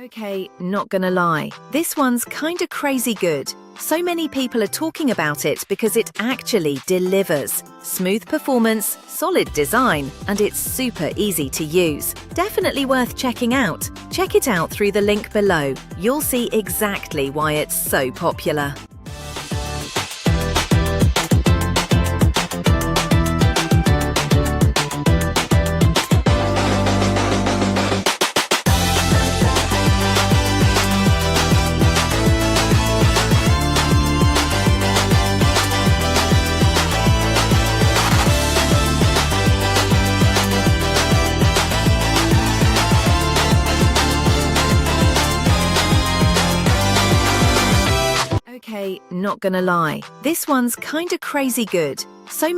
Okay, not gonna lie, this one's kinda crazy good. So many people are talking about it because it actually delivers. Smooth performance, solid design, and it's super easy to use. Definitely worth checking out. Check it out through the link below. You'll see exactly why it's so popular. Okay, not gonna lie, this one's kinda crazy good. So many